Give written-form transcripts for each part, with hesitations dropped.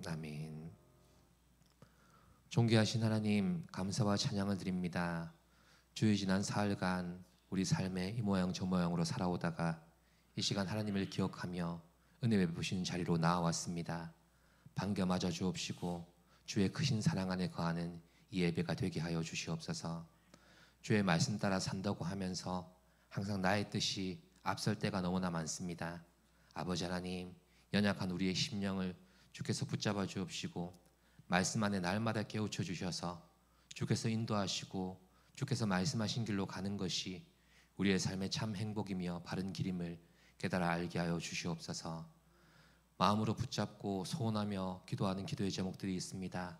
아멘. 존귀하신 하나님, 감사와 찬양을 드립니다. 주의 지난 사흘간 우리 삶의 이 모양 저 모양으로 살아오다가 이 시간 하나님을 기억하며 은혜 베푸신 자리로 나아왔습니다. 반겨 맞아 주옵시고 주의 크신 사랑 안에 거하는 이 예배가 되게 하여 주시옵소서. 주의 말씀 따라 산다고 하면서 항상 나의 뜻이 앞설 때가 너무나 많습니다. 아버지 하나님, 연약한 우리의 심령을 주께서 붙잡아 주옵시고 말씀 안에 날마다 깨우쳐 주셔서 주께서 인도하시고 주께서 말씀하신 길로 가는 것이 우리의 삶의 참 행복이며 바른 길임을 깨달아 알게 하여 주시옵소서. 마음으로 붙잡고 소원하며 기도하는 기도의 제목들이 있습니다.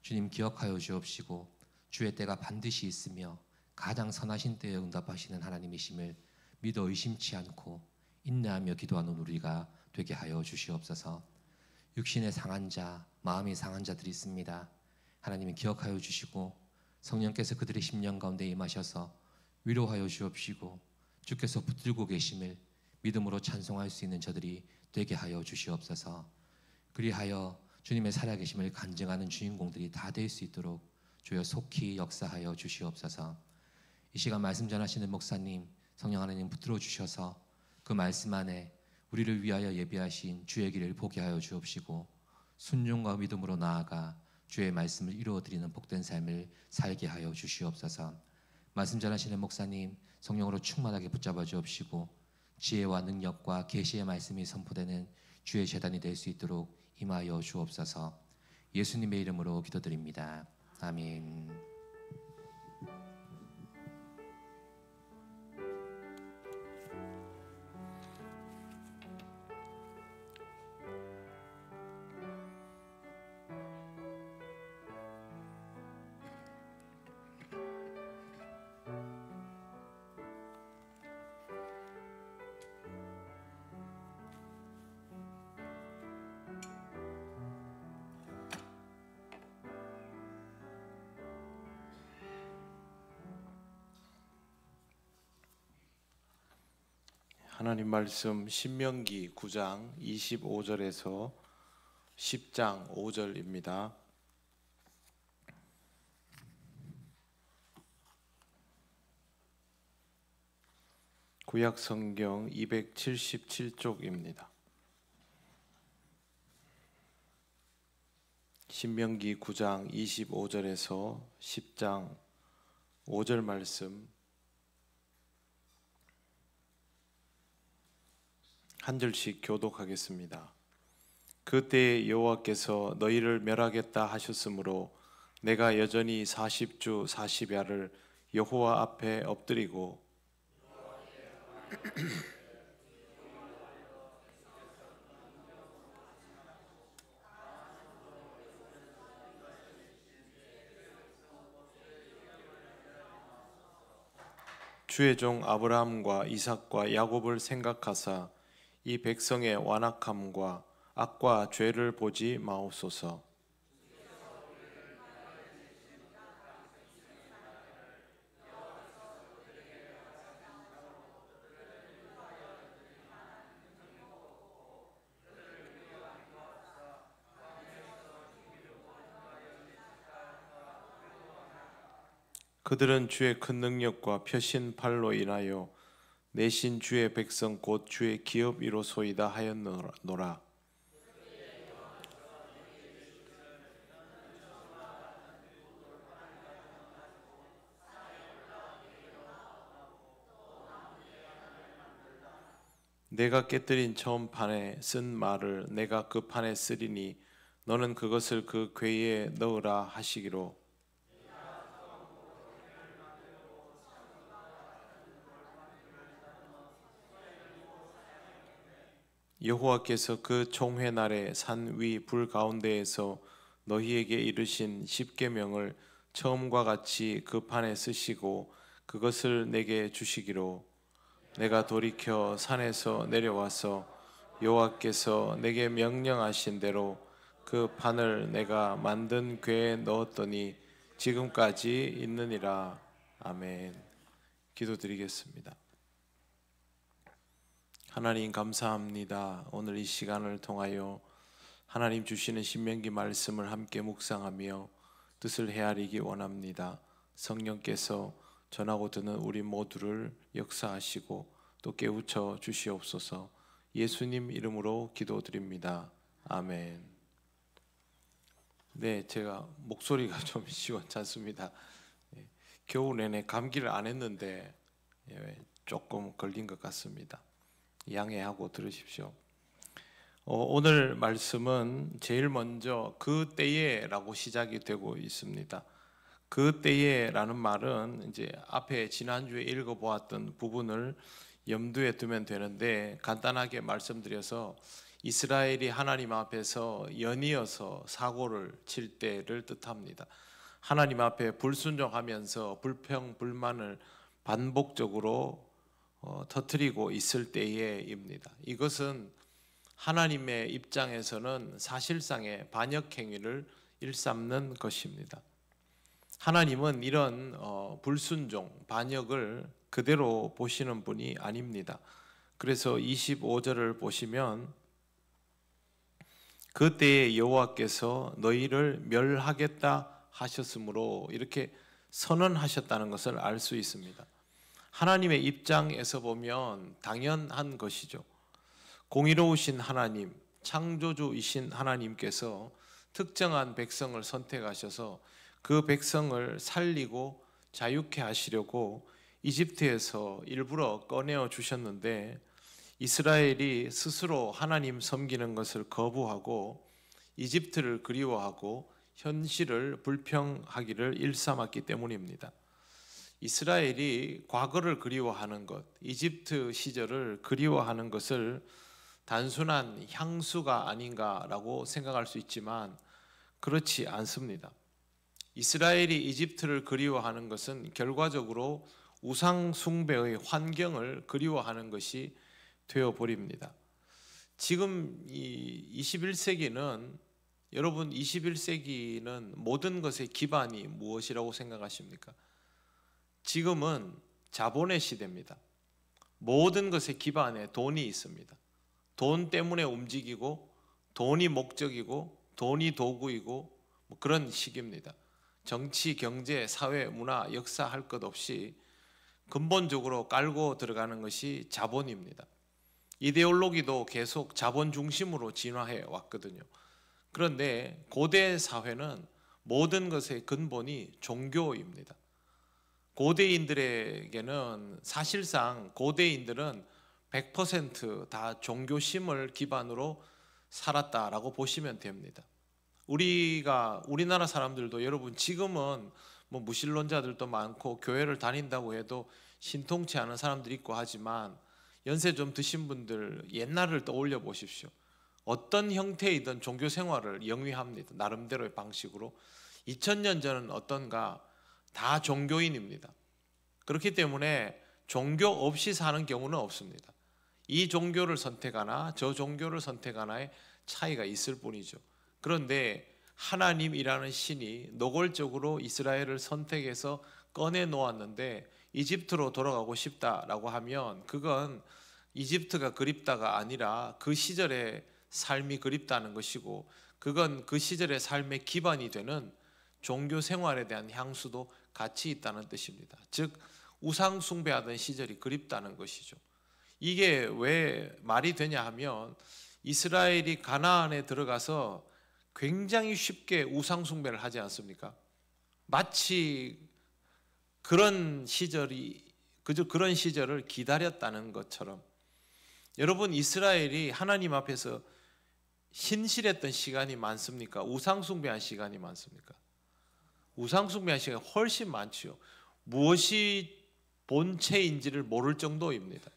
주님 기억하여 주옵시고 주의 때가 반드시 있으며 가장 선하신 때에 응답하시는 하나님이심을 믿어 의심치 않고 인내하며 기도하는 우리가 되게 하여 주시옵소서. 육신의 상한 자, 마음이 상한 자들이 있습니다. 하나님이 기억하여 주시고 성령께서 그들의 심령 가운데 임하셔서 위로하여 주옵시고 주께서 붙들고 계심을 믿음으로 찬송할 수 있는 저들이 되게 하여 주시옵소서. 그리하여 주님의 살아계심을 간증하는 주인공들이 다 될 수 있도록 주여 속히 역사하여 주시옵소서. 이 시간 말씀 전하시는 목사님, 성령 하나님 붙들어 주셔서 그 말씀 안에 우리를 위하여 예비하신 주의 길을 보게 하여 주옵시고 순종과 믿음으로 나아가 주의 말씀을 이루어드리는 복된 삶을 살게 하여 주시옵소서. 말씀 전하시는 목사님, 성령으로 충만하게 붙잡아 주옵시고 지혜와 능력과 계시의 말씀이 선포되는 주의 제단이 될 수 있도록 임하여 주옵소서. 예수님의 이름으로 기도드립니다. 아멘. 하나님 말씀 신명기 9장 25절에서 10장 5절입니다. 구약 성경 277쪽입니다. 신명기 9장 25절에서 10장 5절 말씀 한 절씩 교독하겠습니다. 그때에 여호와께서 너희를 멸하겠다 하셨으므로 내가 여전히 40주 40야를 여호와 앞에 엎드리고 주의 종 아브라함과 이삭과 야곱을 생각하사 이 백성의 완악함과 악과 죄를 보지 마옵소서. 그들은 주의 큰 능력과 펴신 팔로 인하여 내신 주의 백성 곧 주의 기업 이로소이다 하였노라. 내가 깨뜨린 처음 판에 쓴 말을 내가 그 판에 쓰리니 너는 그것을 그 궤에 넣으라 하시기로. 여호와께서 그 총회 날에 산 위 불 가운데에서 너희에게 이르신 십계명을 처음과 같이 그 판에 쓰시고 그것을 내게 주시기로. 내가 돌이켜 산에서 내려와서 여호와께서 내게 명령하신 대로 그 판을 내가 만든 궤에 넣었더니 지금까지 있느니라. 아멘. 기도드리겠습니다. 하나님 감사합니다. 오늘 이 시간을 통하여 하나님 주시는 신명기 말씀을 함께 묵상하며 뜻을 헤아리기 원합니다. 성령께서 전하고 듣는 우리 모두를 역사하시고 또 깨우쳐 주시옵소서. 예수님 이름으로 기도드립니다. 아멘. 네, 제가 목소리가 좀 시원찮습니다. 겨울 내내 감기를 안 했는데 조금 걸린 것 같습니다. 양해하고 들으십시오. 오늘 말씀은 제일 먼저 그때에라고 시작이 되고 있습니다. 그때에라는 말은 이제 앞에 지난주에 읽어보았던 부분을 염두에 두면 되는데, 간단하게 말씀드려서 이스라엘이 하나님 앞에서 연이어서 사고를 칠 때를 뜻합니다. 하나님 앞에 불순종하면서 불평 불만을 반복적으로 터뜨리고 있을 때에입니다. 이것은 하나님의 입장에서는 사실상의 반역 행위를 일삼는 것입니다. 하나님은 이런 불순종, 반역을 그대로 보시는 분이 아닙니다. 그래서 25절을 보시면 그때에 여호와께서 너희를 멸하겠다 하셨으므로 이렇게 선언하셨다는 것을 알 수 있습니다. 하나님의 입장에서 보면 당연한 것이죠. 공의로우신 하나님, 창조주이신 하나님께서 특정한 백성을 선택하셔서 그 백성을 살리고 자유케 하시려고 이집트에서 일부러 꺼내어 주셨는데, 이스라엘이 스스로 하나님 섬기는 것을 거부하고 이집트를 그리워하고 현실을 불평하기를 일삼았기 때문입니다. 이스라엘이 과거를 그리워하는 것, 이집트 시절을 그리워하는 것을 단순한 향수가 아닌가라고 생각할 수 있지만 그렇지 않습니다. 이스라엘이 이집트를 그리워하는 것은 결과적으로 우상 숭배의 환경을 그리워하는 것이 되어버립니다. 지금 이 21세기는, 여러분 21세기는 모든 것의 기반이 무엇이라고 생각하십니까? 지금은 자본의 시대입니다. 모든 것의 기반에 돈이 있습니다. 돈 때문에 움직이고, 돈이 목적이고, 돈이 도구이고, 그런 시기입니다. 정치, 경제, 사회, 문화, 역사 할 것 없이 근본적으로 깔고 들어가는 것이 자본입니다. 이데올로기도 계속 자본 중심으로 진화해 왔거든요. 그런데 고대 사회는 모든 것의 근본이 종교입니다. 고대인들에게는, 사실상 고대인들은 100% 종교심을 기반으로 살았다라고 보시면 됩니다. 우리나라 사람들도, 여러분 지금은 뭐 무신론자들도 많고 교회를 다닌다고 해도 신통치 않은 사람들이 있고 하지만, 연세 좀 드신 분들 옛날을 떠올려 보십시오. 어떤 형태이든 종교 생활을 영위합니다. 나름대로의 방식으로. 2000년 전은 어떤가? 다 종교인입니다. 그렇기 때문에 종교 없이 사는 경우는 없습니다. 이 종교를 선택하나 저 종교를 선택하나의 차이가 있을 뿐이죠. 그런데 하나님이라는 신이 노골적으로 이스라엘을 선택해서 꺼내 놓았는데 이집트로 돌아가고 싶다라고 하면, 그건 이집트가 그립다가 아니라 그 시절의 삶이 그립다는 것이고, 그건 그 시절의 삶의 기반이 되는 종교 생활에 대한 향수도 같이 있다는 뜻입니다. 즉 우상 숭배하던 시절이 그립다는 것이죠. 이게 왜 말이 되냐 하면, 이스라엘이 가나안에 들어가서 굉장히 쉽게 우상 숭배를 하지 않습니까? 마치 그런 시절을 기다렸다는 것처럼, 여러분 이스라엘이 하나님 앞에서 신실했던 시간이 많습니까? 우상 숭배한 시간이 많습니까? 우상 숭배한 시간이 훨씬 많지요. 무엇이 본체인지를 모를 정도입니다.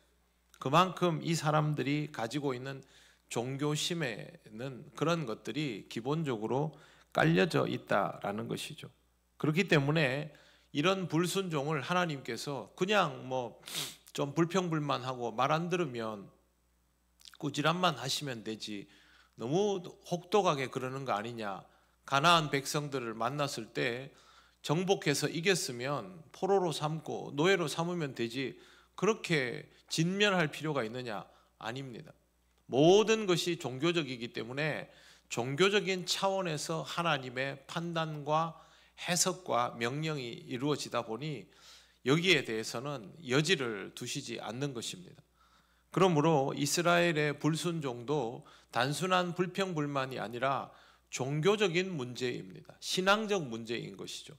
그만큼 이 사람들이 가지고 있는 종교심에는 그런 것들이 기본적으로 깔려져 있다라는 것이죠. 그렇기 때문에 이런 불순종을 하나님께서 그냥 좀 불평불만하고 말 안 들으면 꾸지람만 하시면 되지, 너무 혹독하게 그러는 거 아니냐. 가나안 백성들을 만났을 때 정복해서 이겼으면 포로로 삼고 노예로 삼으면 되지, 그렇게 진멸할 필요가 있느냐? 아닙니다. 모든 것이 종교적이기 때문에 종교적인 차원에서 하나님의 판단과 해석과 명령이 이루어지다 보니 여기에 대해서는 여지를 두시지 않는 것입니다. 그러므로 이스라엘의 불순종도 단순한 불평불만이 아니라 종교적인 문제입니다. 신앙적 문제인 것이죠.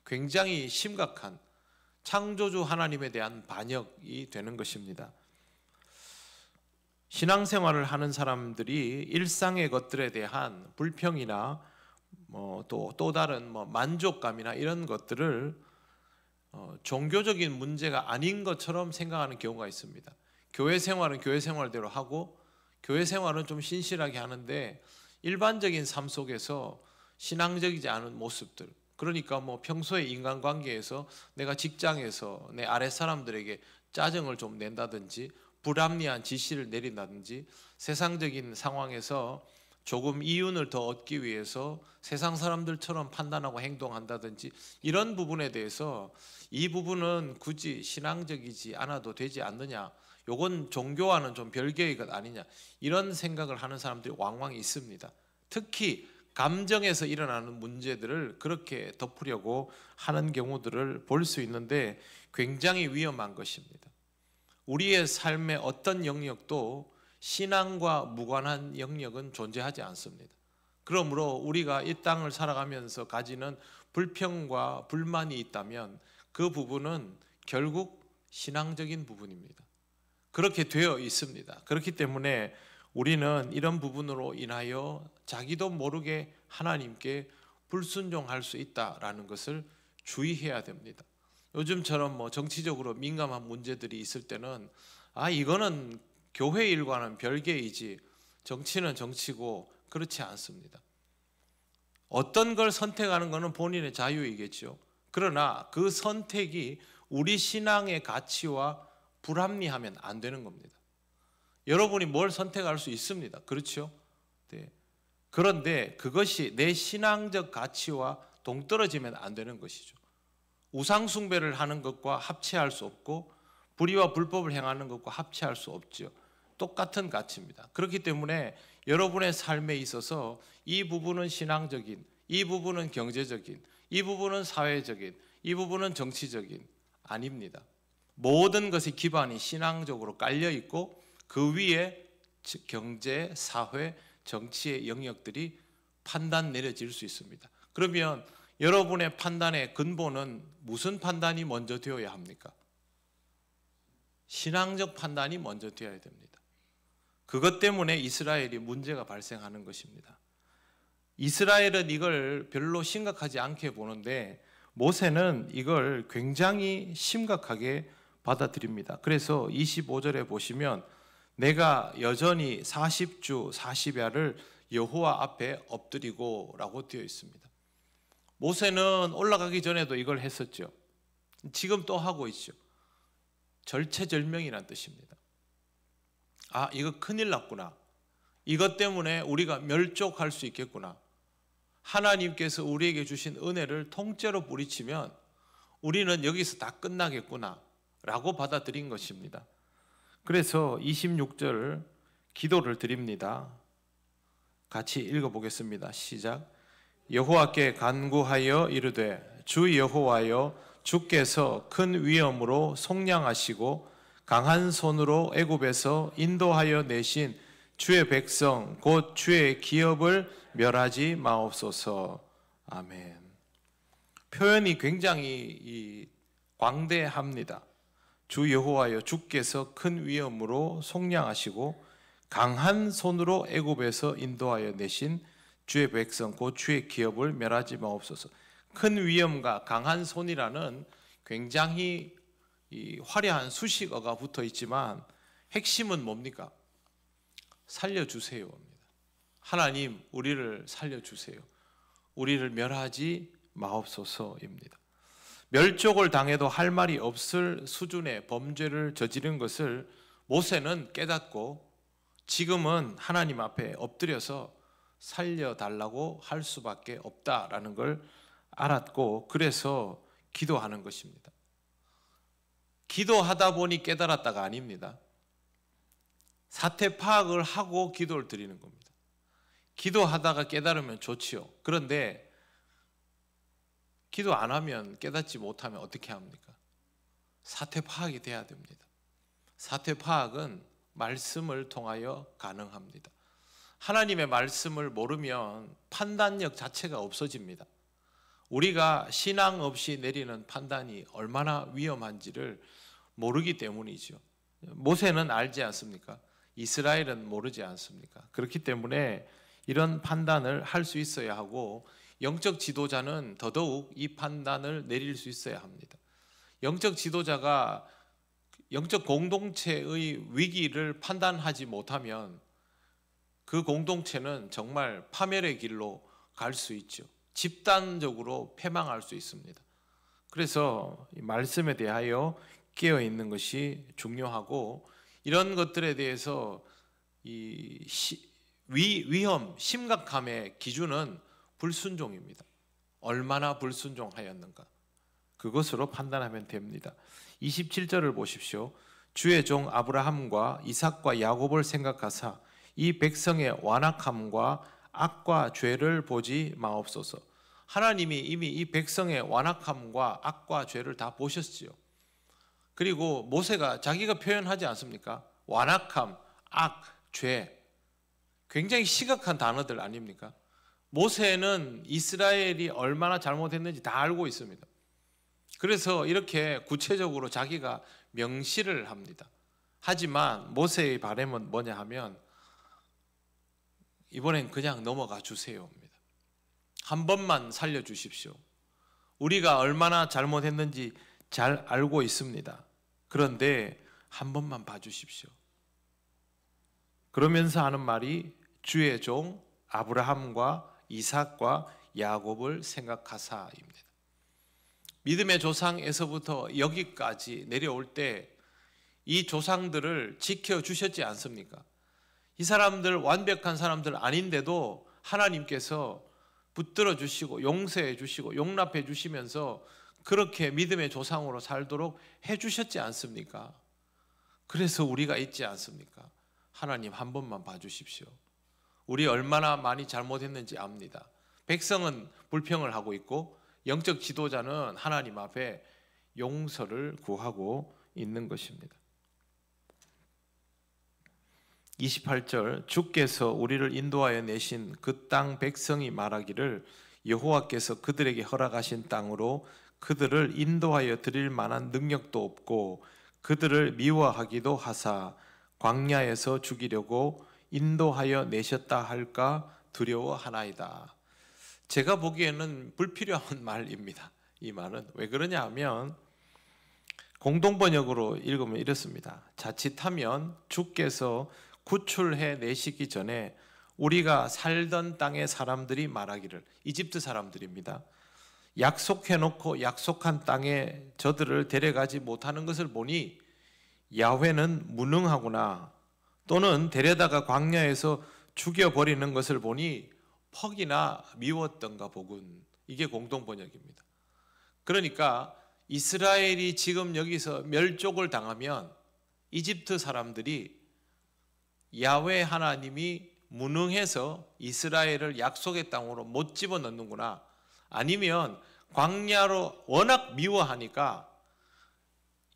굉장히 심각한 창조주 하나님에 대한 반역이 되는 것입니다. 신앙생활을 하는 사람들이 일상의 것들에 대한 불평이나 또 다른 만족감이나 이런 것들을 종교적인 문제가 아닌 것처럼 생각하는 경우가 있습니다. 교회 생활은 교회 생활대로 하고 교회 생활은 좀 신실하게 하는데 일반적인 삶 속에서 신앙적이지 않은 모습들, 그러니까 평소에 인간관계에서 내가 직장에서 내 아랫 사람들에게 짜증을 좀 낸다든지 불합리한 지시를 내린다든지 세상적인 상황에서 조금 이윤을 더 얻기 위해서 세상 사람들처럼 판단하고 행동한다든지 이런 부분에 대해서 이 부분은 굳이 신앙적이지 않아도 되지 않느냐, 요건 종교와는 좀 별개의 것 아니냐, 이런 생각을 하는 사람들이 왕왕 있습니다. 특히 감정에서 일어나는 문제들을 그렇게 덮으려고 하는 경우들을 볼 수 있는데 굉장히 위험한 것입니다. 우리의 삶의 어떤 영역도 신앙과 무관한 영역은 존재하지 않습니다. 그러므로 우리가 이 땅을 살아가면서 가지는 불평과 불만이 있다면 그 부분은 결국 신앙적인 부분입니다. 그렇게 되어 있습니다. 그렇기 때문에 우리는 이런 부분으로 인하여 자기도 모르게 하나님께 불순종할 수 있다라는 것을 주의해야 됩니다. 요즘처럼 정치적으로 민감한 문제들이 있을 때는 이거는 교회 일과는 별개이지 정치는 정치고 그렇지 않습니다. 어떤 걸 선택하는 것은 본인의 자유이겠죠. 그러나 그 선택이 우리 신앙의 가치와 불합리하면 안 되는 겁니다. 여러분이 뭘 선택할 수 있습니다. 그렇죠? 네. 그런데 그것이 내 신앙적 가치와 동떨어지면 안 되는 것이죠. 우상 숭배를 하는 것과 합치할 수 없고 불의와 불법을 행하는 것과 합치할 수 없죠. 똑같은 가치입니다. 그렇기 때문에 여러분의 삶에 있어서 이 부분은 신앙적인, 이 부분은 경제적인, 이 부분은 사회적인, 이 부분은 정치적인 아닙니다. 모든 것의 기반이 신앙적으로 깔려 있고 그 위에 경제, 사회, 정치의 영역들이 판단 내려질 수 있습니다. 그러면 여러분의 판단의 근본은 무슨 판단이 먼저 되어야 합니까? 신앙적 판단이 먼저 되어야 됩니다. 그것 때문에 이스라엘이 문제가 발생하는 것입니다. 이스라엘은 이걸 별로 심각하지 않게 보는데 모세는 이걸 굉장히 심각하게 받아들입니다. 그래서 25절에 보시면 내가 여전히 40주 40야를 여호와 앞에 엎드리고 라고 되어 있습니다. 모세는 올라가기 전에도 이걸 했었죠. 지금 또 하고 있죠. 절체절명이란 뜻입니다. 이거 큰일 났구나. 이것 때문에 우리가 멸족할 수 있겠구나. 하나님께서 우리에게 주신 은혜를 통째로 뿌리치면 우리는 여기서 다 끝나겠구나 라고 받아들인 것입니다. 그래서 26절 기도를 드립니다. 같이 읽어보겠습니다. 시작. 여호와께 간구하여 이르되 주 여호와여, 주께서 큰 위엄으로 속량하시고 강한 손으로 애굽에서 인도하여 내신 주의 백성 곧 주의 기업을 멸하지 마옵소서. 아멘. 표현이 굉장히 광대합니다. 주 여호와여, 주께서 큰 위엄으로 속량하시고 강한 손으로 애굽에서 인도하여 내신 주의 백성 곧 주의 기업을 멸하지 마옵소서. 큰 위엄과 강한 손이라는 굉장히 화려한 수식어가 붙어 있지만 핵심은 뭡니까? 살려주세요입니다. 하나님, 우리를 살려주세요. 우리를 멸하지 마옵소서입니다. 멸족을 당해도 할 말이 없을 수준의 범죄를 저지른 것을 모세는 깨닫고 지금은 하나님 앞에 엎드려서 살려달라고 할 수밖에 없다라는 걸 알았고 그래서 기도하는 것입니다. 기도하다 보니 깨달았다가 아닙니다. 사태 파악을 하고 기도를 드리는 겁니다. 기도하다가 깨달으면 좋지요. 그런데 기도 안 하면, 깨닫지 못하면 어떻게 합니까? 사태 파악이 돼야 됩니다. 사태 파악은 말씀을 통하여 가능합니다. 하나님의 말씀을 모르면 판단력 자체가 없어집니다. 우리가 신앙 없이 내리는 판단이 얼마나 위험한지를 모르기 때문이죠. 모세는 알지 않습니까? 이스라엘은 모르지 않습니까? 그렇기 때문에 이런 판단을 할 수 있어야 하고, 영적 지도자는 더더욱 이 판단을 내릴 수 있어야 합니다. 영적 지도자가 영적 공동체의 위기를 판단하지 못하면 그 공동체는 정말 파멸의 길로 갈 수 있죠. 집단적으로 패망할 수 있습니다. 그래서 이 말씀에 대하여 깨어 있는 것이 중요하고, 이런 것들에 대해서 이 위험, 심각함의 기준은 불순종입니다. 얼마나 불순종하였는가, 그것으로 판단하면 됩니다. 27절을 보십시오. 주의 종 아브라함과 이삭과 야곱을 생각하사 이 백성의 완악함과 악과 죄를 보지 마옵소서. 하나님이 이미 이 백성의 완악함과 악과 죄를 다 보셨지요. 그리고 모세가 자기가 표현하지 않습니까? 완악함, 악, 죄, 굉장히 심각한 단어들 아닙니까? 모세는 이스라엘이 얼마나 잘못했는지 다 알고 있습니다. 그래서 이렇게 구체적으로 자기가 명시를 합니다. 하지만 모세의 바람은 뭐냐 하면, 이번엔 그냥 넘어가 주세요입니다. 한 번만 살려주십시오. 우리가 얼마나 잘못했는지 잘 알고 있습니다. 그런데 한 번만 봐주십시오. 그러면서 하는 말이 주의 종 아브라함과 이삭과 야곱을 생각하사입니다. 믿음의 조상에서부터 여기까지 내려올 때 이 조상들을 지켜주셨지 않습니까? 이 사람들 완벽한 사람들 아닌데도 하나님께서 붙들어 주시고 용서해 주시고 용납해 주시면서 그렇게 믿음의 조상으로 살도록 해 주셨지 않습니까? 그래서 우리가 있지 않습니까? 하나님 한 번만 봐주십시오. 우리 얼마나 많이 잘못했는지 압니다. 백성은 불평을 하고 있고, 영적 지도자는 하나님 앞에 용서를 구하고 있는 것입니다. 28절, 주께서 우리를 인도하여 내신 그 땅 백성이 말하기를 여호와께서 그들에게 허락하신 땅으로 그들을 인도하여 드릴 만한 능력도 없고 그들을 미워하기도 하사 광야에서 죽이려고 인도하여 내셨다 할까 두려워하나이다. 제가 보기에는 불필요한 말입니다. 이 말은 왜 그러냐 하면, 공동번역으로 읽으면 이렇습니다. 자칫하면 주께서 구출해 내시기 전에 우리가 살던 땅의 사람들이 말하기를, 이집트 사람들입니다. 약속해놓고 약속한 땅에 저들을 데려가지 못하는 것을 보니 야훼는 무능하구나, 또는 데려다가 광야에서 죽여버리는 것을 보니 퍽이나 미웠던가 보군. 이게 공동번역입니다. 그러니까 이스라엘이 지금 여기서 멸족을 당하면 이집트 사람들이 야훼 하나님이 무능해서 이스라엘을 약속의 땅으로 못 집어넣는구나, 아니면 광야로 워낙 미워하니까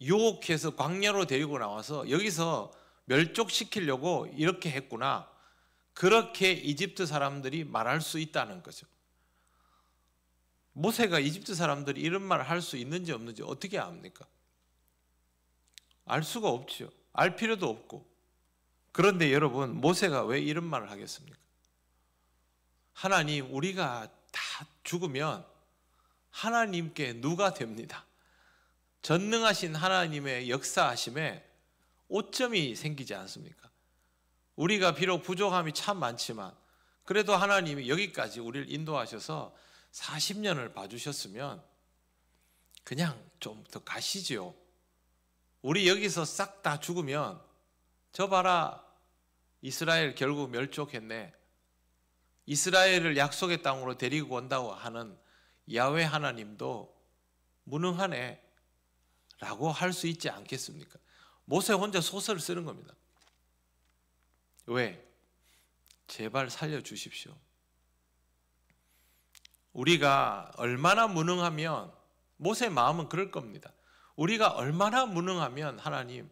유혹해서 광야로 데리고 나와서 여기서 멸족시키려고 이렇게 했구나, 그렇게 이집트 사람들이 말할 수 있다는 거죠. 모세가 이집트 사람들이 이런 말을 할 수 있는지 없는지 어떻게 압니까? 알 수가 없죠. 알 필요도 없고. 그런데 여러분, 모세가 왜 이런 말을 하겠습니까? 하나님, 우리가 다 죽으면 하나님께 누가 됩니다. 전능하신 하나님의 역사하심에 오점이 생기지 않습니까? 우리가 비록 부족함이 참 많지만 그래도 하나님이 여기까지 우리를 인도하셔서 40년을 봐주셨으면 그냥 좀 더 가시죠. 우리 여기서 싹 다 죽으면 저 봐라, 이스라엘 결국 멸족했네, 이스라엘을 약속의 땅으로 데리고 온다고 하는 야훼 하나님도 무능하네 라고 할 수 있지 않겠습니까? 모세 혼자 소설을 쓰는 겁니다. 왜? 제발 살려주십시오. 우리가 얼마나 무능하면, 모세의 마음은 그럴 겁니다. 우리가 얼마나 무능하면 하나님,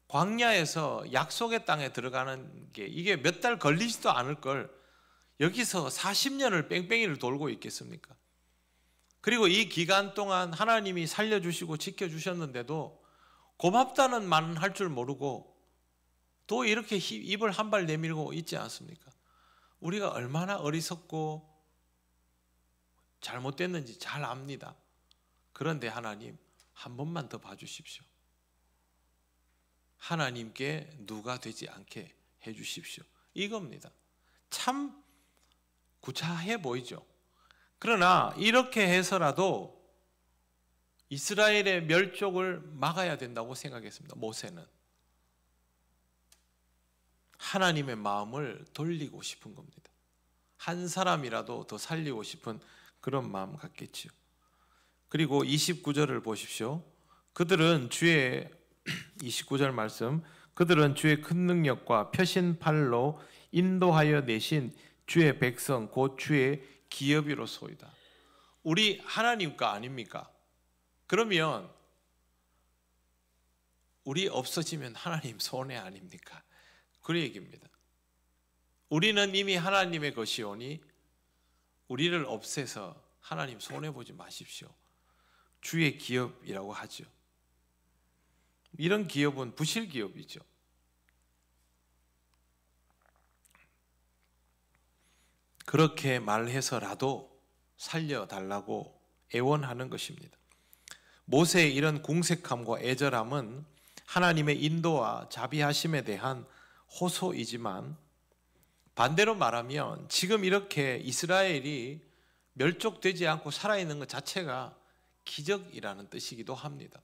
광야에서 약속의 땅에 들어가는 게 이게 몇 달 걸리지도 않을 걸 여기서 40년을 뺑뺑이를 돌고 있겠습니까? 그리고 이 기간 동안 하나님이 살려주시고 지켜주셨는데도 고맙다는 말은 할 줄 모르고 또 이렇게 입을 한 발 내밀고 있지 않습니까? 우리가 얼마나 어리석고 잘못됐는지 잘 압니다. 그런데 하나님, 한 번만 더 봐주십시오. 하나님께 누가 되지 않게 해주십시오. 이겁니다. 참 구차해 보이죠. 그러나 이렇게 해서라도 이스라엘의 멸족을 막아야 된다고 생각했습니다. 모세는 하나님의 마음을 돌리고 싶은 겁니다. 한 사람이라도 더 살리고 싶은 그런 마음 같겠지요. 그리고 29절을 보십시오. 그들은 주의 29절 말씀, 그들은 주의 큰 능력과 펴신 팔로 인도하여 내신 주의 백성 곧 주의 기업이로소이다. 우리 하나님과 아닙니까? 그러면 우리 없어지면 하나님 손해 아닙니까? 그 얘기입니다. 우리는 이미 하나님의 것이오니 우리를 없애서 하나님 손해보지 마십시오. 주의 기업이라고 하죠. 이런 기업은 부실 기업이죠. 그렇게 말해서라도 살려달라고 애원하는 것입니다. 모세의 이런 궁색함과 애절함은 하나님의 인도와 자비하심에 대한 호소이지만 반대로 말하면 지금 이렇게 이스라엘이 멸족되지 않고 살아있는 것 자체가 기적이라는 뜻이기도 합니다.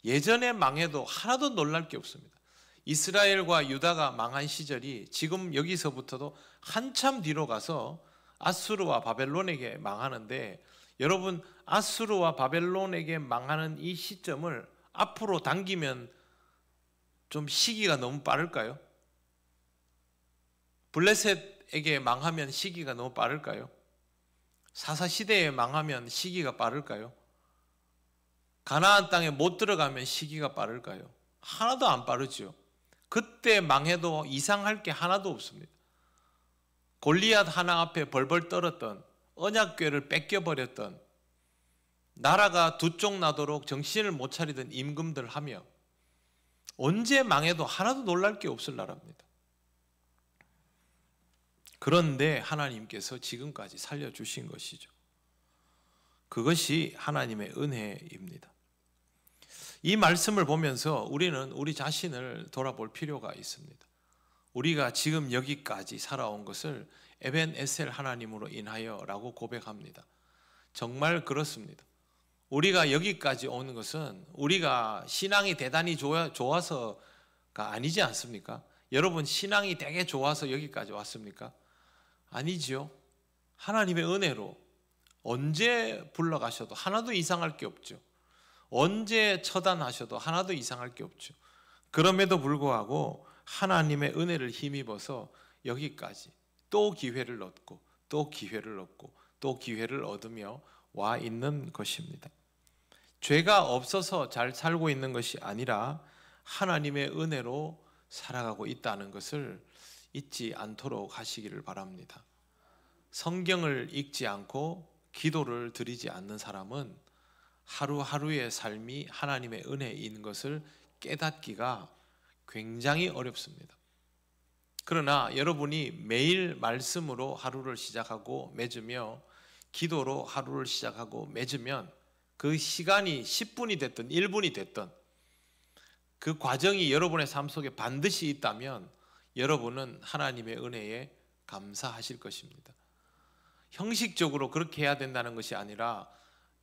예전에 망해도 하나도 놀랄 게 없습니다. 이스라엘과 유다가 망한 시절이 지금 여기서부터도 한참 뒤로 가서 아수르와 바벨론에게 망하는데, 여러분, 아수르와 바벨론에게 망하는 이 시점을 앞으로 당기면 좀 시기가 너무 빠를까요? 블레셋에게 망하면 시기가 너무 빠를까요? 사사시대에 망하면 시기가 빠를까요? 가나안 땅에 못 들어가면 시기가 빠를까요? 하나도 안 빠르죠. 그때 망해도 이상할 게 하나도 없습니다. 골리앗 하나 앞에 벌벌 떨었던, 언약궤를 뺏겨버렸던, 나라가 두 쪽 나도록 정신을 못 차리던 임금들 하며 언제 망해도 하나도 놀랄 게 없을 나라입니다. 그런데 하나님께서 지금까지 살려주신 것이죠. 그것이 하나님의 은혜입니다. 이 말씀을 보면서 우리는 우리 자신을 돌아볼 필요가 있습니다. 우리가 지금 여기까지 살아온 것을 에벤에셀 하나님으로 인하여라고 고백합니다. 정말 그렇습니다. 우리가 여기까지 오는 것은 우리가 신앙이 대단히 좋아서가 아니지 않습니까? 여러분, 신앙이 되게 좋아서 여기까지 왔습니까? 아니지요. 하나님의 은혜로 언제 불러가셔도 하나도 이상할 게 없죠. 언제 처단하셔도 하나도 이상할 게 없죠. 그럼에도 불구하고 하나님의 은혜를 힘입어서 여기까지 또 기회를 얻고 또 기회를 얻고 또 기회를 얻으며 와 있는 것입니다. 죄가 없어서 잘 살고 있는 것이 아니라 하나님의 은혜로 살아가고 있다는 것을 잊지 않도록 하시기를 바랍니다. 성경을 읽지 않고 기도를 드리지 않는 사람은 하루하루의 삶이 하나님의 은혜인 것을 깨닫기가 굉장히 어렵습니다. 그러나 여러분이 매일 말씀으로 하루를 시작하고 맺으며 기도로 하루를 시작하고 맺으면 그 시간이 10분이 됐든 1분이 됐든 그 과정이 여러분의 삶 속에 반드시 있다면 여러분은 하나님의 은혜에 감사하실 것입니다. 형식적으로 그렇게 해야 된다는 것이 아니라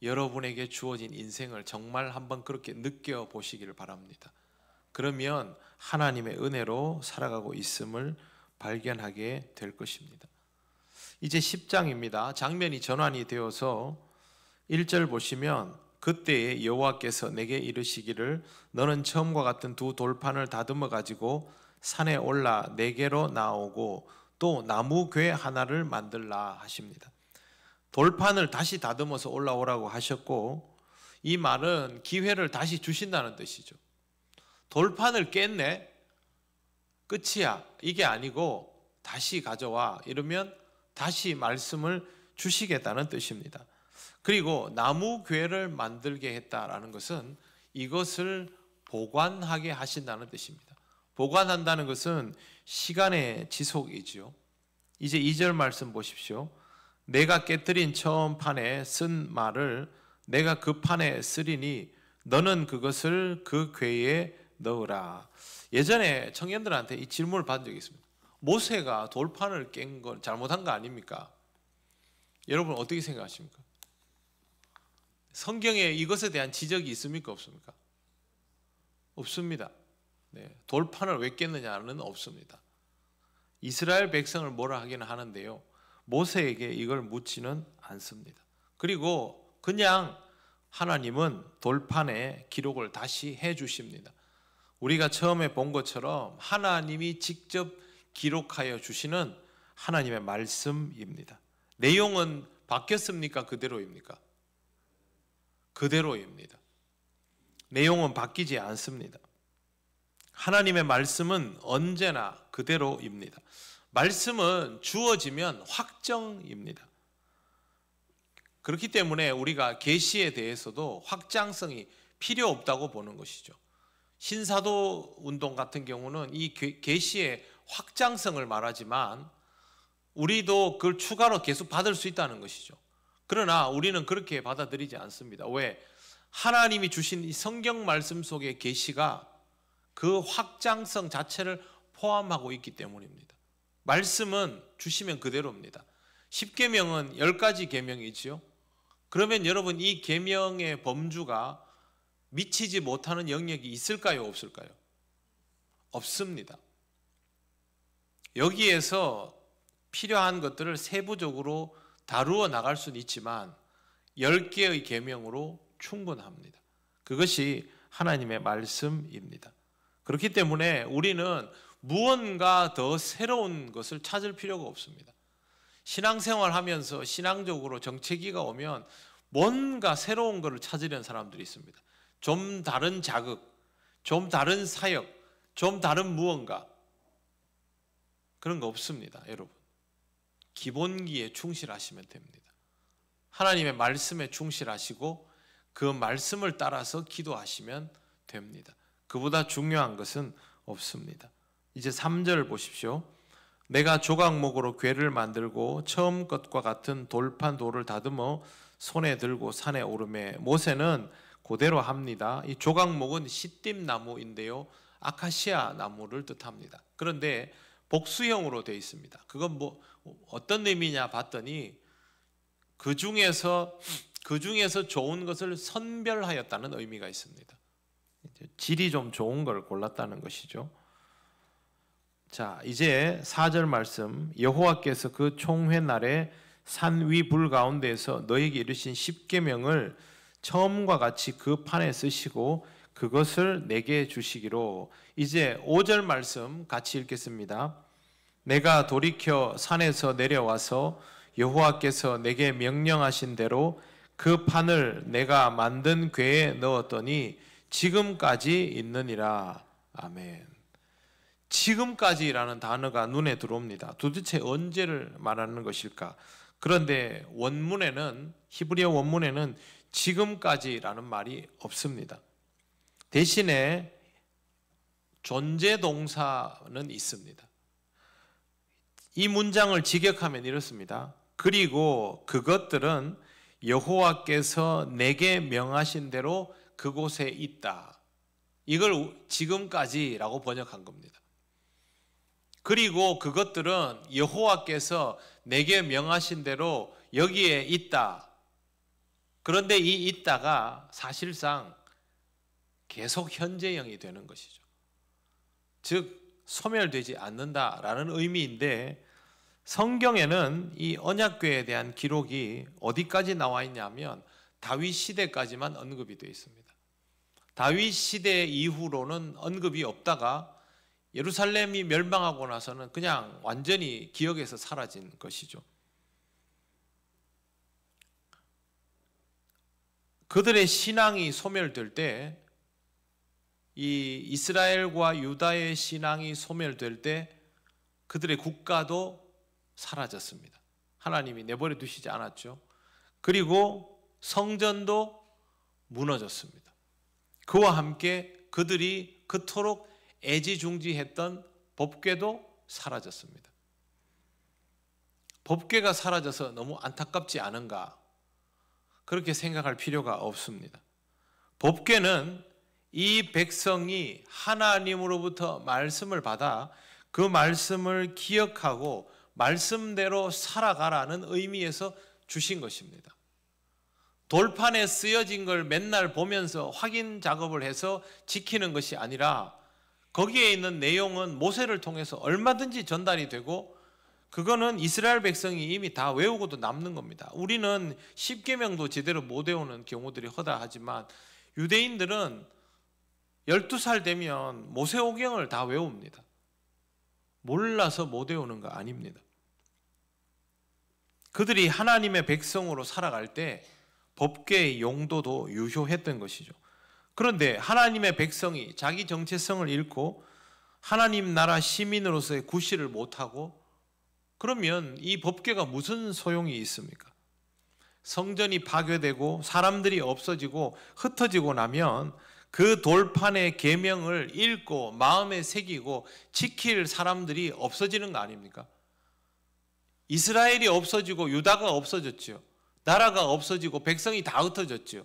여러분에게 주어진 인생을 정말 한번 그렇게 느껴보시기를 바랍니다. 그러면 하나님의 은혜로 살아가고 있음을 발견하게 될 것입니다. 이제 10장입니다. 장면이 전환이 되어서 1절 보시면 그때에 여호와께서 내게 이르시기를 너는 처음과 같은 두 돌판을 다듬어 가지고 산에 올라 내게로 나오고 또 나무궤 하나를 만들라 하십니다. 돌판을 다시 다듬어서 올라오라고 하셨고, 이 말은 기회를 다시 주신다는 뜻이죠. 돌판을 깼네? 끝이야. 이게 아니고 다시 가져와. 이러면 다시 말씀을 주시겠다는 뜻입니다. 그리고 나무궤를 만들게 했다라는 것은 이것을 보관하게 하신다는 뜻입니다. 보관한다는 것은 시간의 지속이지요. 이제 2절 말씀 보십시오. 내가 깨뜨린 처음 판에 쓴 말을 내가 그 판에 쓰리니 너는 그것을 그 궤에 넣으라. 예전에 청년들한테 이 질문을 받은 적이 있습니다. 모세가 돌판을 깬 건 잘못한 거 아닙니까? 여러분 어떻게 생각하십니까? 성경에 이것에 대한 지적이 있습니까? 없습니까? 없습니다. 네, 돌판을 왜 깼느냐는 없습니다. 이스라엘 백성을 뭐라 하기는 하는데요, 모세에게 이걸 묻지는 않습니다. 그리고 그냥 하나님은 돌판에 기록을 다시 해 주십니다. 우리가 처음에 본 것처럼 하나님이 직접 기록하여 주시는 하나님의 말씀입니다. 내용은 바뀌었습니까? 그대로입니까? 그대로입니다. 내용은 바뀌지 않습니다. 하나님의 말씀은 언제나 그대로입니다. 말씀은 주어지면 확정입니다. 그렇기 때문에 우리가 계시에 대해서도 확장성이 필요 없다고 보는 것이죠. 신사도 운동 같은 경우는 이 계시의 확장성을 말하지만 우리도 그걸 추가로 계속 받을 수 있다는 것이죠. 그러나 우리는 그렇게 받아들이지 않습니다. 왜? 하나님이 주신 이 성경 말씀 속의 계시가 그 확장성 자체를 포함하고 있기 때문입니다. 말씀은 주시면 그대로입니다. 10계명은 10가지 계명이지요. 그러면 여러분 이 계명의 범주가 미치지 못하는 영역이 있을까요? 없을까요? 없습니다. 여기에서 필요한 것들을 세부적으로 다루어 나갈 수는 있지만 10개의 계명으로 충분합니다. 그것이 하나님의 말씀입니다. 그렇기 때문에 우리는 무언가 더 새로운 것을 찾을 필요가 없습니다. 신앙생활 하면서 신앙적으로 정체기가 오면 뭔가 새로운 것을 찾으려는 사람들이 있습니다. 좀 다른 자극, 좀 다른 사역, 좀 다른 무언가, 그런 거 없습니다. 여러분 기본기에 충실하시면 됩니다. 하나님의 말씀에 충실하시고 그 말씀을 따라서 기도하시면 됩니다. 그보다 중요한 것은 없습니다. 이제 3절 보십시오. 내가 조각목으로 궤를 만들고 처음 것과 같은 돌판 돌을 다듬어 손에 들고 산에 오르매. 모세는 그대로 합니다. 이 조각목은 시띠나무인데요, 아카시아 나무를 뜻합니다. 그런데 복수형으로 되어 있습니다. 그건 뭐 어떤 의미냐 봤더니 그 중에서 좋은 것을 선별하였다는 의미가 있습니다. 질이 좀 좋은 걸 골랐다는 것이죠. 자, 이제 4절 말씀. 여호와께서 그 총회 날에 산 위 불 가운데에서 너에게 이르신 10계명을 처음과 같이 그 판에 쓰시고 그것을 내게 주시기로. 이제 5절 말씀 같이 읽겠습니다. 내가 돌이켜 산에서 내려와서 여호와께서 내게 명령하신 대로 그 판을 내가 만든 궤에 넣었더니 지금까지 있느니라. 아멘. 지금까지라는 단어가 눈에 들어옵니다. 도대체 언제를 말하는 것일까? 그런데 원문에는, 히브리어 원문에는 지금까지라는 말이 없습니다. 대신에 존재 동사는 있습니다. 이 문장을 직역하면 이렇습니다. 그리고 그것들은 여호와께서 내게 명하신 대로 그곳에 있다. 이걸 지금까지라고 번역한 겁니다. 그리고 그것들은 여호와께서 내게 명하신 대로 여기에 있다. 그런데 이 있다가 사실상 계속 현재형이 되는 것이죠. 즉 소멸되지 않는다라는 의미인데, 성경에는 이 언약궤에 대한 기록이 어디까지 나와 있냐면 다윗 시대까지만 언급이 되어 있습니다. 다윗 시대 이후로는 언급이 없다가 예루살렘이 멸망하고 나서는 그냥 완전히 기억에서 사라진 것이죠. 그들의 신앙이 소멸될 때, 이 이스라엘과 유다의 신앙이 소멸될 때 그들의 국가도 사라졌습니다. 하나님이 내버려 두시지 않았죠. 그리고 성전도 무너졌습니다. 그와 함께 그들이 그토록 애지중지했던 법궤도 사라졌습니다. 법궤가 사라져서 너무 안타깝지 않은가? 그렇게 생각할 필요가 없습니다. 법궤는 이 백성이 하나님으로부터 말씀을 받아 그 말씀을 기억하고 말씀대로 살아가라는 의미에서 주신 것입니다. 돌판에 쓰여진 걸 맨날 보면서 확인 작업을 해서 지키는 것이 아니라 거기에 있는 내용은 모세를 통해서 얼마든지 전달이 되고 그거는 이스라엘 백성이 이미 다 외우고도 남는 겁니다. 우리는 십계명도 제대로 못 외우는 경우들이 허다하지만 유대인들은 12살 되면 모세오경을 다 외웁니다. 몰라서 못 외우는 거 아닙니다. 그들이 하나님의 백성으로 살아갈 때 법궤의 용도도 유효했던 것이죠. 그런데 하나님의 백성이 자기 정체성을 잃고 하나님 나라 시민으로서의 구실을 못하고 그러면 이 법궤가 무슨 소용이 있습니까? 성전이 파괴되고 사람들이 없어지고 흩어지고 나면 그 돌판의 계명을 읽고 마음에 새기고 지킬 사람들이 없어지는 거 아닙니까? 이스라엘이 없어지고 유다가 없어졌죠. 나라가 없어지고 백성이 다 흩어졌죠.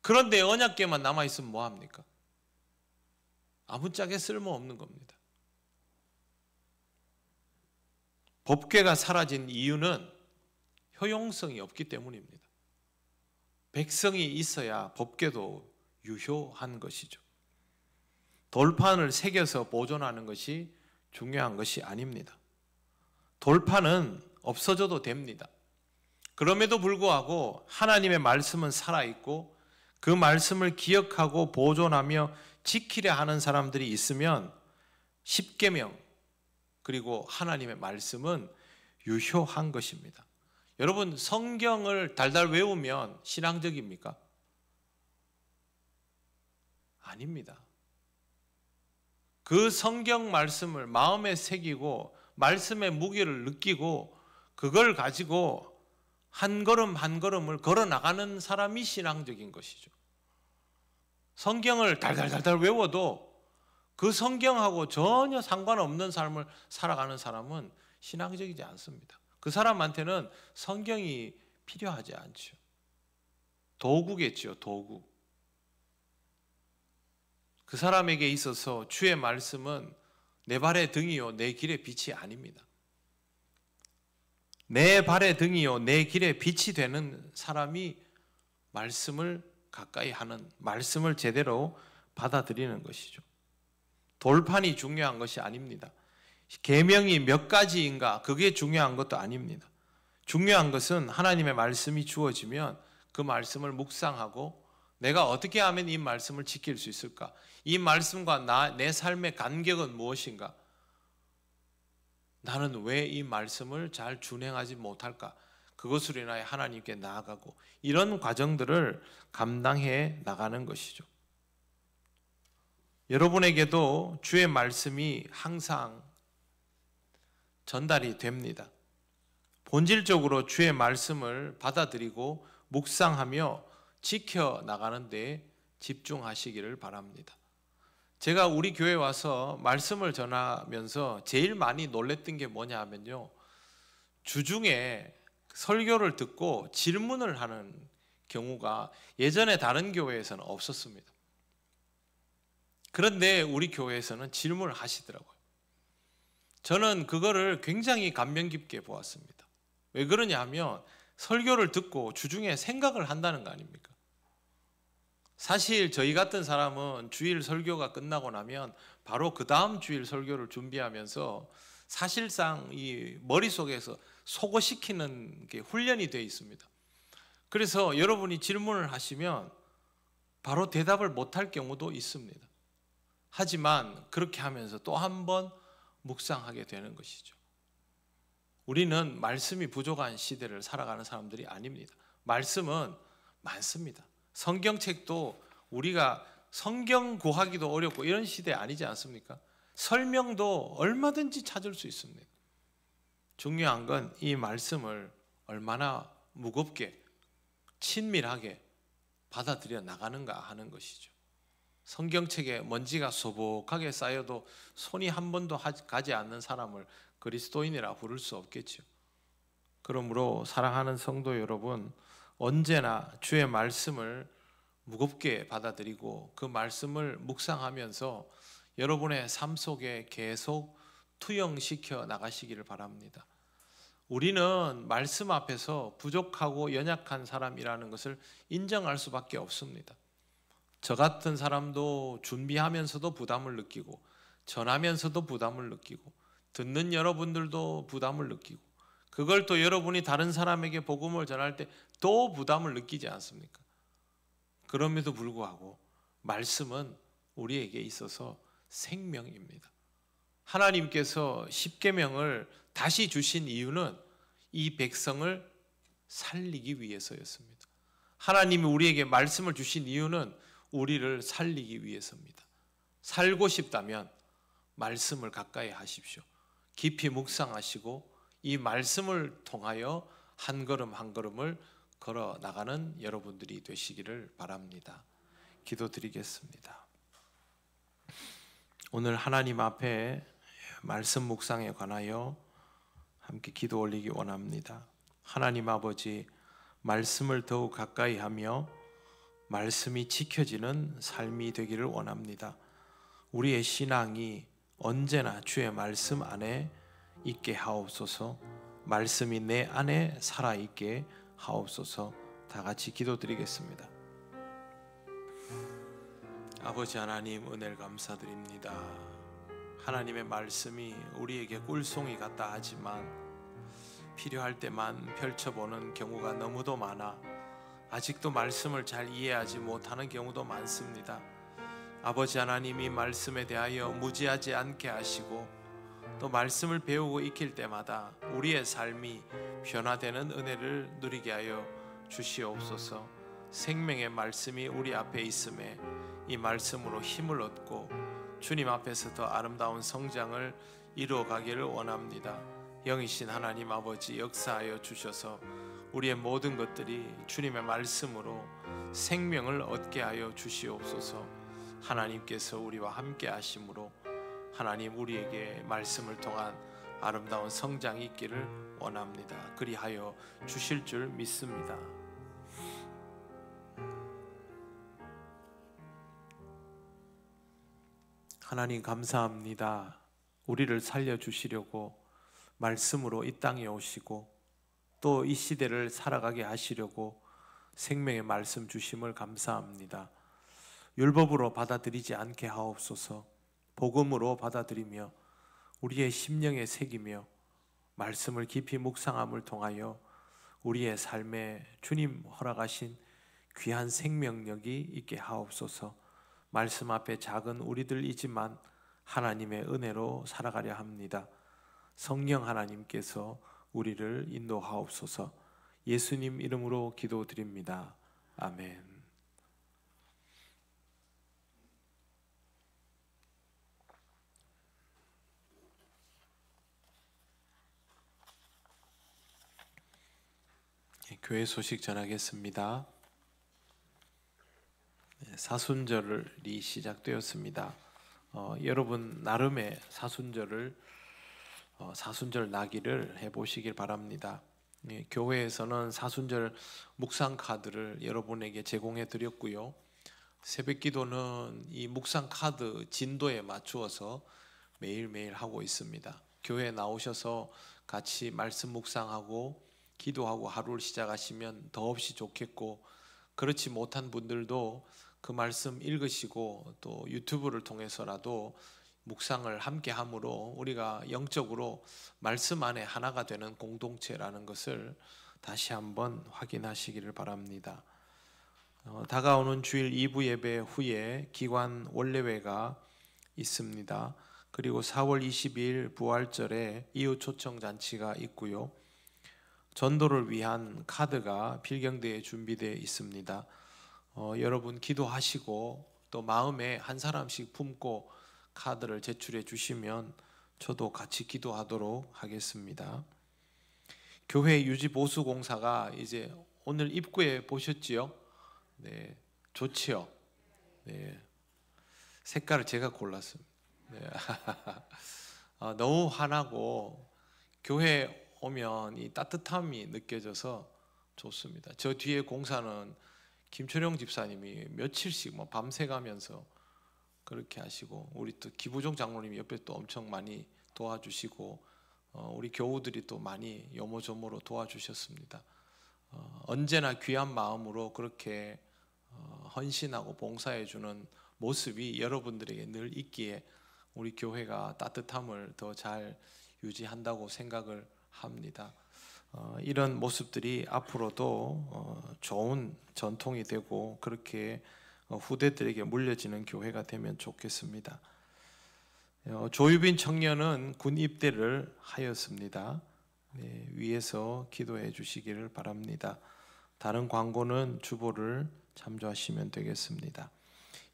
그런데 언약궤만 남아있으면 뭐합니까? 아무짝에 쓸모없는 겁니다. 법궤가 사라진 이유는 효용성이 없기 때문입니다. 백성이 있어야 법궤도 유효한 것이죠. 돌판을 새겨서 보존하는 것이 중요한 것이 아닙니다. 돌판은 없어져도 됩니다. 그럼에도 불구하고 하나님의 말씀은 살아있고 그 말씀을 기억하고 보존하며 지키려 하는 사람들이 있으면 십계명 그리고 하나님의 말씀은 유효한 것입니다. 여러분, 성경을 달달 외우면 신앙적입니까? 아닙니다. 그 성경 말씀을 마음에 새기고 말씀의 무게를 느끼고 그걸 가지고 한 걸음 한 걸음을 걸어 나가는 사람이 신앙적인 것이죠. 성경을 달달달달 외워도 그 성경하고 전혀 상관없는 삶을 살아가는 사람은 신앙적이지 않습니다. 그 사람한테는 성경이 필요하지 않죠. 도구겠죠, 도구. 그 사람에게 있어서 주의 말씀은 내 발의 등이요 내 길의 빛이 아닙니다. 내 발의 등이요 내 길의 빛이 되는 사람이 말씀을 가까이 하는, 말씀을 제대로 받아들이는 것이죠. 돌판이 중요한 것이 아닙니다. 계명이 몇 가지인가 그게 중요한 것도 아닙니다. 중요한 것은 하나님의 말씀이 주어지면 그 말씀을 묵상하고 내가 어떻게 하면 이 말씀을 지킬 수 있을까? 이 말씀과 내 삶의 간격은 무엇인가? 나는 왜 이 말씀을 잘 준행하지 못할까? 그것으로 인하여 하나님께 나아가고 이런 과정들을 감당해 나가는 것이죠. 여러분에게도 주의 말씀이 항상 전달이 됩니다. 본질적으로 주의 말씀을 받아들이고 묵상하며 지켜나가는 데 집중하시기를 바랍니다. 제가 우리 교회에 와서 말씀을 전하면서 제일 많이 놀랬던 게 뭐냐 하면요, 주중에 설교를 듣고 질문을 하는 경우가 예전에 다른 교회에서는 없었습니다. 그런데 우리 교회에서는 질문을 하시더라고요. 저는 그거를 굉장히 감명 깊게 보았습니다. 왜 그러냐 하면 설교를 듣고 주중에 생각을 한다는 거 아닙니까? 사실 저희 같은 사람은 주일 설교가 끝나고 나면 바로 그 다음 주일 설교를 준비하면서 사실상 이 머릿속에서 소거시키는 게 훈련이 되어 있습니다. 그래서 여러분이 질문을 하시면 바로 대답을 못할 경우도 있습니다. 하지만 그렇게 하면서 또 한 번 묵상하게 되는 것이죠. 우리는 말씀이 부족한 시대를 살아가는 사람들이 아닙니다. 말씀은 많습니다. 성경책도 우리가 성경 구하기도 어렵고 이런 시대 아니지 않습니까? 설명도 얼마든지 찾을 수 있습니다. 중요한 건 이 말씀을 얼마나 무겁게 친밀하게 받아들여 나가는가 하는 것이죠. 성경책에 먼지가 소복하게 쌓여도 손이 한 번도 가지 않는 사람을 그리스도인이라 부를 수 없겠죠. 그러므로 사랑하는 성도 여러분, 언제나 주의 말씀을 무겁게 받아들이고 그 말씀을 묵상하면서 여러분의 삶 속에 계속 투영시켜 나가시기를 바랍니다. 우리는 말씀 앞에서 부족하고 연약한 사람이라는 것을 인정할 수밖에 없습니다. 저 같은 사람도 준비하면서도 부담을 느끼고, 전하면서도 부담을 느끼고, 듣는 여러분들도 부담을 느끼고, 그걸 또 여러분이 다른 사람에게 복음을 전할 때 또 부담을 느끼지 않습니까? 그럼에도 불구하고 말씀은 우리에게 있어서 생명입니다. 하나님께서 십계명을 다시 주신 이유는 이 백성을 살리기 위해서였습니다. 하나님이 우리에게 말씀을 주신 이유는 우리를 살리기 위해서입니다. 살고 싶다면 말씀을 가까이 하십시오. 깊이 묵상하시고 이 말씀을 통하여 한 걸음 한 걸음을 걸어 나가는 여러분들이 되시기를 바랍니다. 기도드리겠습니다. 오늘 하나님 앞에 말씀 묵상에 관하여 함께 기도 올리기 원합니다. 하나님 아버지, 말씀을 더욱 가까이 하며 말씀이 지켜지는 삶이 되기를 원합니다. 우리의 신앙이 언제나 주의 말씀 안에 있게 하옵소서. 말씀이 내 안에 살아있게 하옵소서. 다 같이 기도드리겠습니다. 아버지 하나님, 은혜를 감사드립니다. 하나님의 말씀이 우리에게 꿀송이 같다 하지만 필요할 때만 펼쳐보는 경우가 너무도 많아 아직도 말씀을 잘 이해하지 못하는 경우도 많습니다. 아버지 하나님, 이 말씀에 대하여 무지하지 않게 하시고 또 말씀을 배우고 익힐 때마다 우리의 삶이 변화되는 은혜를 누리게 하여 주시옵소서. 생명의 말씀이 우리 앞에 있음에 이 말씀으로 힘을 얻고 주님 앞에서 더 아름다운 성장을 이루어가기를 원합니다. 영이신 하나님 아버지, 역사하여 주셔서 우리의 모든 것들이 주님의 말씀으로 생명을 얻게 하여 주시옵소서. 하나님께서 우리와 함께 하심으로 하나님, 우리에게 말씀을 통한 아름다운 성장이 있기를 원합니다. 그리하여 주실 줄 믿습니다. 하나님 감사합니다. 우리를 살려주시려고 말씀으로 이 땅에 오시고 또 이 시대를 살아가게 하시려고 생명의 말씀 주심을 감사합니다. 율법으로 받아들이지 않게 하옵소서. 복음으로 받아들이며 우리의 심령에 새기며 말씀을 깊이 묵상함을 통하여 우리의 삶에 주님 허락하신 귀한 생명력이 있게 하옵소서. 말씀 앞에 작은 우리들이지만 하나님의 은혜로 살아가려 합니다. 성령 하나님께서 우리를 인도하옵소서. 예수님 이름으로 기도드립니다. 아멘. 교회 소식 전하겠습니다. 사순절이 시작되었습니다. 여러분 나름의 사순절 나기를 해보시길 바랍니다. 교회에서는 사순절 묵상 카드를 여러분에게 제공해 드렸고요. 새벽기도는 이 묵상 카드 진도에 맞추어서 매일매일 하고 있습니다. 교회에 나오셔서 같이 말씀 묵상하고 기도하고 하루를 시작하시면 더없이 좋겠고, 그렇지 못한 분들도 그 말씀 읽으시고 또 유튜브를 통해서라도 묵상을 함께 함으로 우리가 영적으로 말씀 안에 하나가 되는 공동체라는 것을 다시 한번 확인하시기를 바랍니다. 다가오는 주일 2부 예배 후에 기관 원례회가 있습니다. 그리고 4월 22일 부활절에 이웃 초청 잔치가 있고요. 전도를 위한 카드가 필경대에 준비되어 있습니다. 여러분 기도하시고 또 마음에 한 사람씩 품고 카드를 제출해 주시면 저도 같이 기도하도록 하겠습니다. 교회 유지보수공사가 이제 오늘 입구에 보셨지요? 네, 좋지요? 네, 색깔을 제가 골랐습니다. 네. 너무 환하고 교회 오면 이 따뜻함이 느껴져서 좋습니다. 저 뒤에 공사는 김철용 집사님이 며칠씩 뭐 밤새 가면서 그렇게 하시고, 우리 또 기부종 장로님이 옆에 또 엄청 많이 도와주시고, 우리 교우들이 또 많이 요모조모로 도와주셨습니다. 언제나 귀한 마음으로 그렇게 헌신하고 봉사해주는 모습이 여러분들에게 늘 있기에 우리 교회가 따뜻함을 더 잘 유지한다고 생각을 합니다. 이런 모습들이 앞으로도 좋은 전통이 되고 그렇게 후대들에게 물려지는 교회가 되면 좋겠습니다. 조유빈 청년은 군 입대를 하였습니다. 네, 위에서 기도해 주시기를 바랍니다. 다른 광고는 주보를 참조하시면 되겠습니다.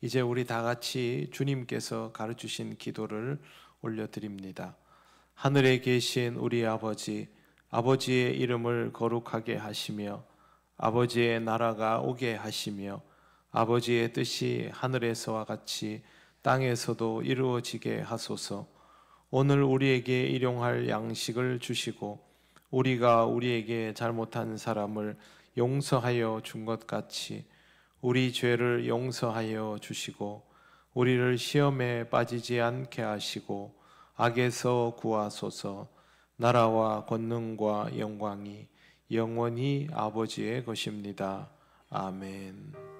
이제 우리 다 같이 주님께서 가르치신 기도를 올려드립니다. 하늘에 계신 우리 아버지, 아버지의 이름을 거룩하게 하시며 아버지의 나라가 오게 하시며 아버지의 뜻이 하늘에서와 같이 땅에서도 이루어지게 하소서. 오늘 우리에게 일용할 양식을 주시고 우리가 우리에게 잘못한 사람을 용서하여 준 것 같이 우리 죄를 용서하여 주시고 우리를 시험에 빠지지 않게 하시고 악에서 구하소서. 나라와 권능과 영광이 영원히 아버지의 것입니다. 아멘.